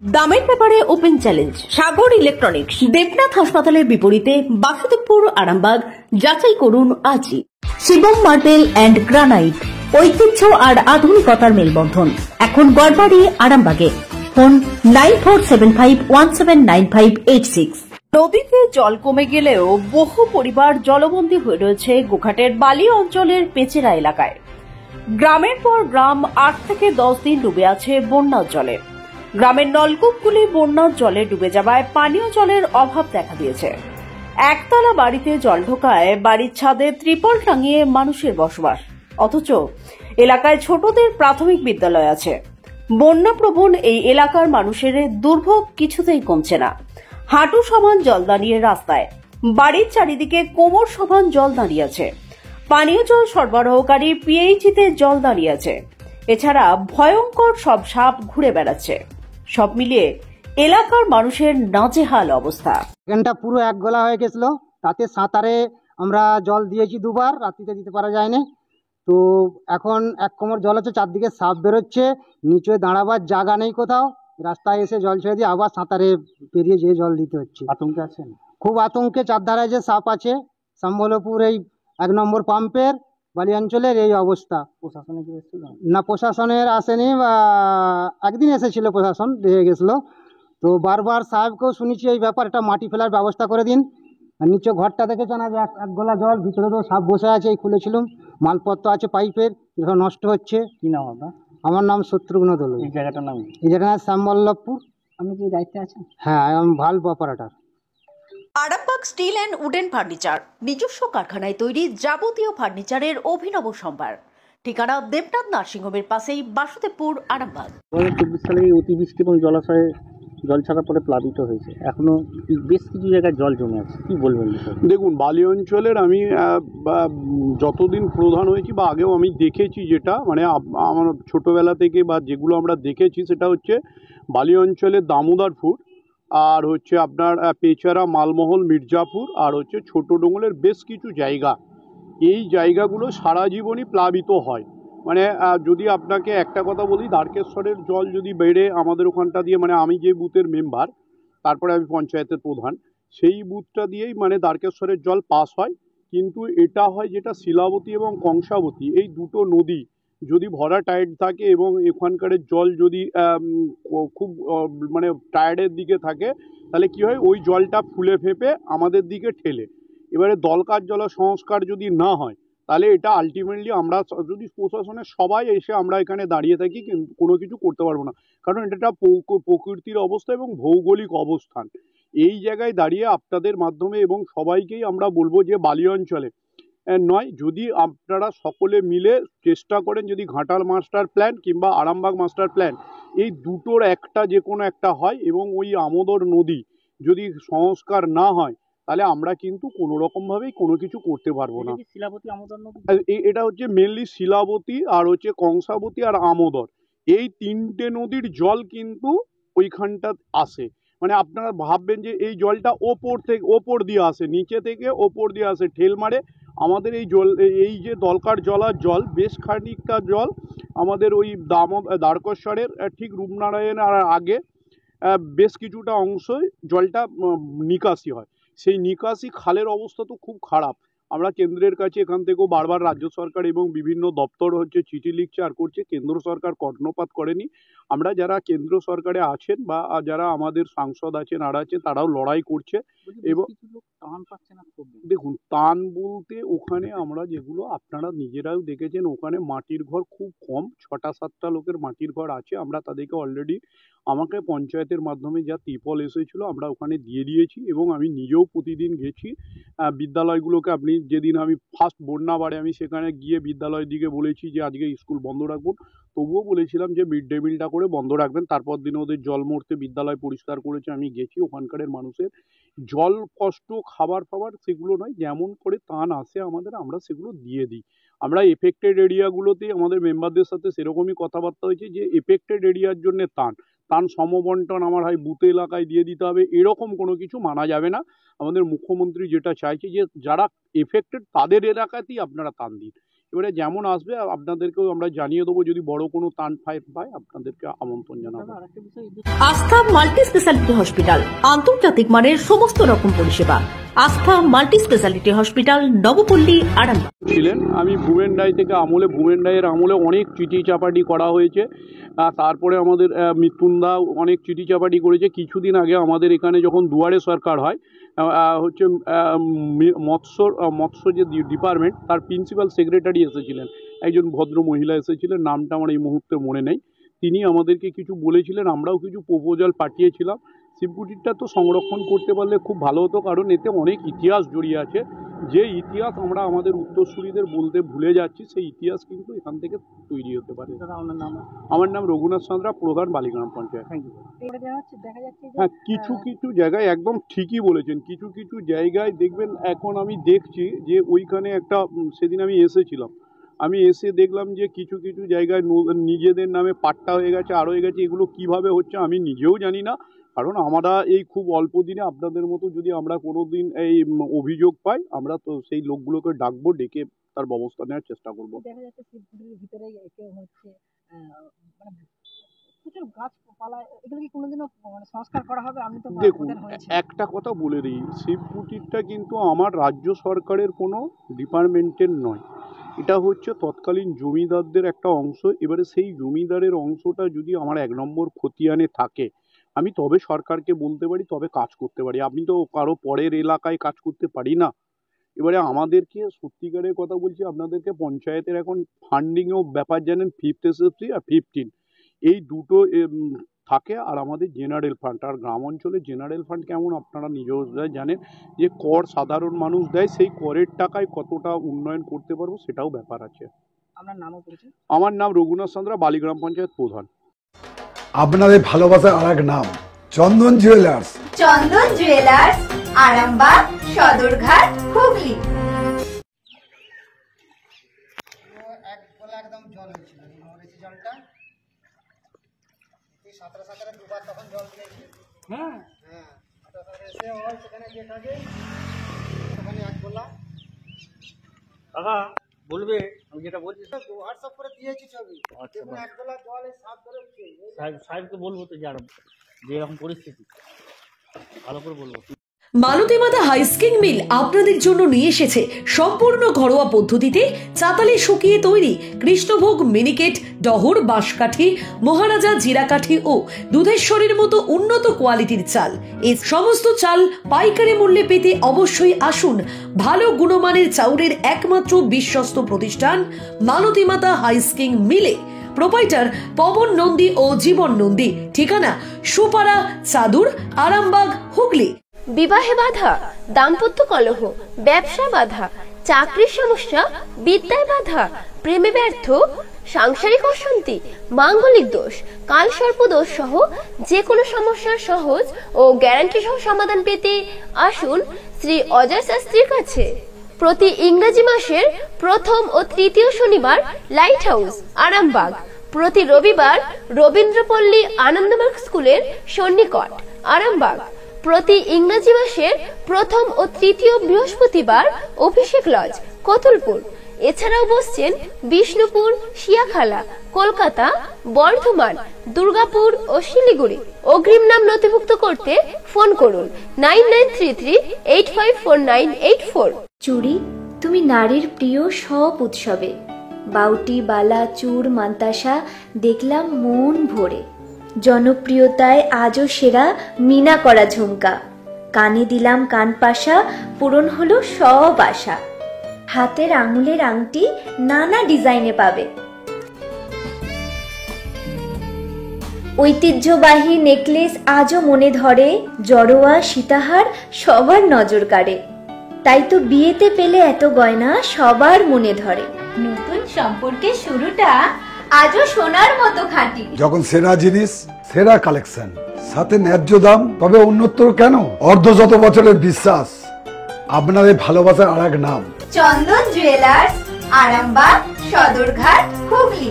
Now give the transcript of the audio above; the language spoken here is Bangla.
দামের ব্যাপারে ওপেন চ্যালেঞ্জ সাগর ইলেকট্রনিক্স। দেবনাথ হাসপাতালের বিপরীতে বাসুদেবপুর, আরামবাগ। যাচাই করুন আজই। শিবম মার্বেল অ্যান্ড গ্রানাইট, ঐতিহ্য আর আধুনিকতার মেলবন্ধন, এখন গড়বাড়ি, আরামবাগে। ফোন 9475179586। নদীতে জল কমে গেলেও বহু পরিবার জলবন্দী হয়ে রয়েছে গোঘাটের বালি অঞ্চলের পেচেরা এলাকায়। গ্রামের পর গ্রাম 8 থেকে 10 দিন ডুবে আছে বন্যার জলে। গ্রামের নলকূপগুলি বন্যার জলে ডুবে যাওয়ায় পানীয় জলের অভাব দেখা দিয়েছে। একতলা বাড়িতে জল ঢোকায় বাড়ির ছাদে ত্রিপল টাঙিয়ে মানুষের বসবাস, অথচ এলাকায় ছোটদের প্রাথমিক বিদ্যালয় আছে। বন্যাপ্রবণ এই এলাকার মানুষের দুর্ভোগ কিছুতেই কমছে না। হাঁটু সমান জল দাঁড়িয়ে রাস্তায়, বাড়ির চারিদিকে কোমর সমান জল দাঁড়িয়ে আছে। পানীয় জল সরবরাহকারী পিএইচিতে জল দাঁড়িয়ে আছে। এছাড়া ভয়ঙ্কর সব সাপ ঘুরে বেড়াচ্ছে। সব মিলিয়ে এলাকার মানুষের নাজেহাল অবস্থা। এখানটা পুরো এক গলা হয়ে গেছিল, তাতে সাঁতারে আমরা জল দিয়েছি দুবার, রাত্রিতে দিতে পারা যায়নি। তো এখন এক কোমর জল আছে, চারদিকে সাপ বেরোচ্ছে, নিচে দাঁড়াবার জায়গা নেই কোথাও। রাস্তায় এসে জল ছেড়ে দিয়ে আবার সাঁতারে পেরিয়ে যেয়ে জল দিতে হচ্ছে। আতঙ্কে আছেন? খুব আতঙ্কে। চারধারায় যে সাপ আছে, সম্বলপুর এই 1 নম্বর পাম্পের বালি অঞ্চলের এই অবস্থা। প্রশাসনে কি এসেছিল? না, প্রশাসনের আসেনি। একদিন এসেছিল প্রশাসন, দিয়ে গেছিল। তো বারবার সাহেবকেও শুনেছি এই ব্যাপারটা, মাটি ফেলার ব্যবস্থা করে দিন। আর নিচে ঘরটা দেখেছেন, আজ এক গলা জল, ভিতরে তো সাপ বসে আছে। এই খুলেছিলাম, মালপত্র আছে পাইপের, যেটা নষ্ট হচ্ছে। কি নাম আপনার? আমার নাম শত্রুঘ্ন দোল। এই জায়গাটার নাম? এই জায়গাটার নাম শ্যামবল্লভপুর। আপনি কি দায়িত্বে আছেন? হ্যাঁ, আমি valve operator. Arambagh steel and wooden furniture, নিজস্ব কারখানায় তৈরি যাবতীয় ফার্নিচারের অভিনব সম্ভার। ঠিকানা দেবনাথ নার্সিংহোমের পাশেই, বাসুদেবপুর, আরামবাগ। 2024 সালে অতিবৃষ্টি এবং জলাশয়ে জল ছাড়ার পরে প্লাবিত হয়েছে, এখনো বেশ কিছু জায়গায় জল জমে আছে, কি বলবেন? দেখুন, বালি অঞ্চলের আমি যতদিন প্রধান হয়েছি বা আগেও আমি দেখেছি, যেটা মানে আমার ছোটোবেলা থেকে বা যেগুলো আমরা দেখেছি, সেটা হচ্ছে বালি অঞ্চলের দামোদরপুর, আর হচ্ছে আপনার পেচারা, মালমহল, মির্জাপুর, আর হচ্ছে ছোটো ডোঙলের বেশ কিছু জায়গা। এই জায়গাগুলো সারা জীবনই প্লাবিত হয়। মানে যদি আপনাকে একটা কথা বলি, দ্বারকেশ্বরের জল যদি বেড়ে আমাদের ওখানটা দিয়ে, মানে আমি যে বুথের মেম্বার, তারপরে আমি পঞ্চায়েতের প্রধান, সেই বুথটা দিয়েই মানে দ্বারকেশ্বরের জল পাস হয়। কিন্তু এটা হয় যেটা শিলাবতী এবং কংসাবতী, এই দুটো নদী যদি ভরা টাইট থাকে এবং এখানকার জল যদি খুব মানে টায়ার্ডের দিকে থাকে, তাহলে কি হয়, ওই জলটা ফুলে ফেঁপে আমাদের দিকে ঠেলে। এবারে দলকার জল সংস্কার যদি না হয়, তাহলে এটা আলটিমেটলি আমরা যদি প্রশাসনের সবাই এসে আমরা এখানে দাঁড়িয়ে থাকি, কিন্তু কোনো কিছু করতে পারবো না। কারণ এটা একটা প্রকৃতির অবস্থা এবং ভৌগোলিক অবস্থান। এই জায়গায় দাঁড়িয়ে আপনাদের মাধ্যমে এবং সবাইকেই আমরা বলবো যে বালি অঞ্চলে নয়, যদি আপনারা সকলে মিলে চেষ্টা করেন, যদি ঘাটাল মাস্টার প্ল্যান কিংবা আরামবাগ মাস্টার প্ল্যান, এই দুটোর একটা যে কোনো একটা হয় এবং ওই আমোদর নদী যদি সংস্কার না হয়, তাহলে আমরা কিন্তু কোনো রকমভাবেই কোনো কিছু করতে পারবো না। শিলাবতী, আমোদর নদী, এটা হচ্ছে মেনলি শিলাবতী, আর হচ্ছে কংসাবতী, আর আমোদর। এই 3টে নদীর জল কিন্তু ওইখানটা আসে। মানে আপনারা ভাববেন যে এই জলটা ওপর দিয়ে আসে, নিচে থেকে ওপর দিয়ে আসে, ঠেল মারে আমাদের এই জল। এই যে দলকার জলার জল, বেশ খানিকটা জল আমাদের ওই দ্বারকেশ্বরের ঠিক রূপনারায়ণের আগে বেশ কিছুটা অংশই জলটা নিকাশি হয়। সেই নিকাশি খালের অবস্থা তো খুব খারাপ। আমরা কেন্দ্রের কাছে এখান থেকেও বারবার রাজ্য সরকার এবং বিভিন্ন দপ্তর হচ্ছে চিঠি লিখছে আর করছে, কেন্দ্র সরকার কর্ণপাত করেনি। আমরা যারা কেন্দ্র সরকারে আছেন বা যারা আমাদের সাংসদ আছেন আর আছে, তারাও লড়াই করছে। এবং দেখুন, টান বলতে ওখানে আমরা যেগুলো আপনারা নিজেরাও দেখেছেন, ওখানে মাটির ঘর খুব কম, 6-7টা লোকের মাটির ঘর আছে। আমরা তাদেরকে অলরেডি, আমাকে পঞ্চায়েতের মাধ্যমে যা ত্রিপল এসেছিলো আমরা ওখানে দিয়ে দিয়েছি, এবং আমি নিজেও প্রতিদিন গেছি বিদ্যালয়গুলোকে। আপনি যেদিন আমি ফার্স্ট বন্যা বাড়ে আমি সেখানে গিয়ে বিদ্যালয়ের দিকে বলেছি যে আজকে স্কুল বন্ধ রাখুন, তবুও বলেছিলাম যে মিড ডে মিলটা করে বন্ধ রাখবেন। তারপর দিনে ওদের জল মরতে বিদ্যালয় পরিষ্কার করেছে, আমি গেছি। ওখানকার মানুষের জল কষ্ট, খাবার ফাবার সেগুলো নয়, যেমন করে টান আসে আমাদের, আমরা সেগুলো দিয়ে দিই। আমরা এফেক্টেড এরিয়াগুলোতে আমাদের মেম্বারদের সাথে সেরকমই কথাবার্তা হয়েছে যে এফেক্টেড এরিয়ার জন্য টান সমবন্টন আমার হয় বুথ এলাকায় দিয়ে দিতে হবে, এরকম কোনো কিছু মানা যাবে না। আমাদের মুখ্যমন্ত্রী যেটা চাইছে যে যারা এফেক্টেড তাদের এলাকাতেই আপনারা টান দিন, এবারে যেমন আসবে আপনাদেরকেও আমরা জানিয়ে দেবো, যদি বড় কোনো টান ফাইট পাই আপনাদেরকে আমন্ত্রণ জানাবো। আস্থা মাল্টি স্পেশালিটি হসপিটাল, আন্তর্জাতিক মানের সমস্ত রকম পরিষেবা। আস্থা multi speciality hospital, Nabapalli, Arambagh. ছিলেন আমি ভুবন রায় থেকে ভুবন রায়ের আমলে অনেক চিঠি চাপাটি করা হয়েছে। তারপরে আমাদের মৃত্যুন্দা অনেক চিঠি চাপাটি করেছে। কিছুদিন আগে আমাদের এখানে যখন দুয়ারে সরকার হয়, হচ্ছে মৎস্য যে ডিপার্টমেন্ট, তার প্রিন্সিপাল সেক্রেটারি এসেছিলেন, একজন ভদ্র মহিলা এসেছিলেন, নামটা আমার এই মুহূর্তে মনে নেই। তিনি আমাদেরকে কিছু বলেছিলেন, আমরাও কিছু প্রপোজাল পাঠিয়েছিলাম। শিবকুটিরটা তো সংরক্ষণ করতে পারলে খুব ভালো হতো, কারণ এতে অনেক ইতিহাস জড়িয়ে আছে। যে ইতিহাস আমরা আমাদের উত্তরসূরিদের বলতে ভুলে যাচ্ছি, সেই ইতিহাস কিন্তু এখান থেকে তৈরি হতে পারে। আমার নাম রঘুনাথ সাঁতরা, প্রধান বালিগ্রাম পঞ্চায়েত। হ্যাঁ, কিছু কিছু জায়গায় একদম ঠিকই বলেছেন। কিছু কিছু জায়গায় দেখবেন, এখন আমি দেখছি যে ওইখানে একটা, সেদিন আমি এসেছিলাম, আমি এসে দেখলাম যে কিছু কিছু জায়গায় নিজেদের নামে পাট্টা হয়ে গেছে, আর হয়ে গেছে। এগুলো কিভাবে হচ্ছে আমি নিজেও জানি না, কারণ আমরা এই খুব অল্প দিনে আপনাদের মতো যদি আমরা কোনো দিন এই অভিযোগ পাই, আমরা তো সেই লোকগুলোকে ডাকবো, ডেকে তার ব্যবস্থা নেওয়ার চেষ্টা করবো। দেখা যাচ্ছে শিবকুটির ভিতরে হচ্ছে প্রচুর গাছপালা, এগুলো কি কোনোদিনও সংস্কার করা হবে? আমি তো দেখুন, একটা কথা বলে দিই, শিবকুটিরটা কিন্তু আমার রাজ্য সরকারের কোনো ডিপার্টমেন্টের নয়। এটা হচ্ছে তৎকালীন জমিদারদের একটা অংশ। এবারে সেই জমিদারের অংশটা যদি আমার 1 নম্বর খতিয়ানে থাকে, আমি তবে সরকারকে বলতে পারি, তবে কাজ করতে পারি। আমি তো কারো পরের এলাকায় কাজ করতে পারি না। এবারে আমাদেরকে সত্যিকারের কথা বলছি, আপনাদেরকে পঞ্চায়েতের এখন ফান্ডিংও ব্যাপার জানেন, 5th SFC আর 15 এই দুটো থাকে, আর আমাদের জেনারেল ফান্ড। আর গ্রাম অঞ্চলে জেনারেল ফান্ড কেমন আপনারা নিজেও জানেন, যে কর সাধারণ মানুষ দেয়, সেই করের টাকায় কতটা উন্নয়ন করতে পারবো সেটাও ব্যাপার আছে। আমার নাম রঘুনাথ সাঁতরা, বালিগ্রাম পঞ্চায়েত প্রধান। আপনাদের ভালোবাসার আর এক নাম চন্দন জুয়েলার্স। চন্দন জুয়েলার্স, আরামবাগ, সদরঘাট, হুগলি। এক গলা একদম জল হয়েছিল, মরেছে জলটা। সাঁতরা দুবার তখন জল দিয়েছি। হ্যাঁ, এসে সেখানে গিয়ে থাকে, সেখানে এক গলা। কাকা বলবে, আমি যেটা বলছি হোয়াটসঅ্যাপ করে দিয়েছি ছবি। দেখুন, এক গলা জল এই সাপ বেরোচ্ছে। সাহেবকে বলবো তো, যে এরকম পরিস্থিতি ভালো করে বলবো। মালতী মাতা হাইস্কিং মিল আপনাদের জন্য নিয়ে এসেছে সম্পূর্ণ ঘরোয়া পদ্ধতিতে চাতালে শুকিয়ে তৈরি কৃষ্ণভোগ মিনিকেট, ডহর, বাঁশকাঠি, মহারাজা জিরাকাঠি ও দুধেশ্বরীর মতো উন্নত কোয়ালিটির চাল। এই সমস্ত চাল পাইকারি মূল্যে পেতে অবশ্যই আসুন ভালো গুণমানের চাউলের একমাত্র বিশ্বস্ত প্রতিষ্ঠান মালতী মাতা হাইস্কিং মিলে। প্রোপাইটার পবন নন্দী ও জীবন নন্দী। ঠিকানা সুপারা, চাদুর, আরামবাগ, হুগলি। বিবাহে বাধা, দাম্পত্য কলহ, ব্যবসা বাধা, চাকরির সমস্যা, বিদ্যায় বাধা, প্রেমে ব্যর্থ, সাংসারিক অশান্তি, মাঙ্গলিক দোষ, কালসর্প দোষ সহ যে কোনো সমস্যার সহজ ও গ্যারান্টি সহ সমাধান পেতে আসুন শ্রী অজয় শাস্ত্রীর কাছে। প্রতি ইংরেজি মাসের প্রথম ও তৃতীয় শনিবার লাইট হাউস, আরামবাগ। প্রতি রবিবার রবীন্দ্রপল্লী আনন্দমার্গ স্কুলের সন্নিকট, আরামবাগ। প্রতি ইংরেজি মাসের প্রথম ও তৃতীয় বৃহস্পতিবার অভিষেক লজ, কতুলপুর। এছাড়াও বসছেন বিষ্ণুপুর, শিয়াখালা, কলকাতা, বর্ধমান, দুর্গাপুর ও শিলিগুড়ি। অগ্রিম নাম নথিভুক্ত করতে ফোন করুন 9933854984। চুড়ি, তুমি নারীর প্রিয় সব উৎসবে বাউটি, বালা, চূড়, মান্তাসা দেখলাম মন ভরে। জনপ্রিয়তায় আজও সেরা মিনা করা ঝুমকা, কানে দিলাম কানপাশা, পূরণ হলো সব আশা। হাতের আঙুলের আংটি নানা ডিজাইনে পাবে, ঐতিহ্যবাহী নেকলেস আজও মনে ধরে, জড়োয়া, সীতাহার সবার নজর কাড়ে। তাই তো বিয়েতে পেলে এত গয়না সবার মনে ধরে। নতুন সম্পর্কের শুরুটা আজও সোনার মতো খাঁটি। যখন সেরা জিনিস, সেরা কালেকশন, সাথে ন্যায্য দাম, তবে উন্নতর কেন? অর্ধশত বছরের বিশ্বাস, আপনাদের ভালোবাসার আর এক নাম চন্দন জুয়েলার্স, আরামবাগ, সদরঘাট, হুগলি।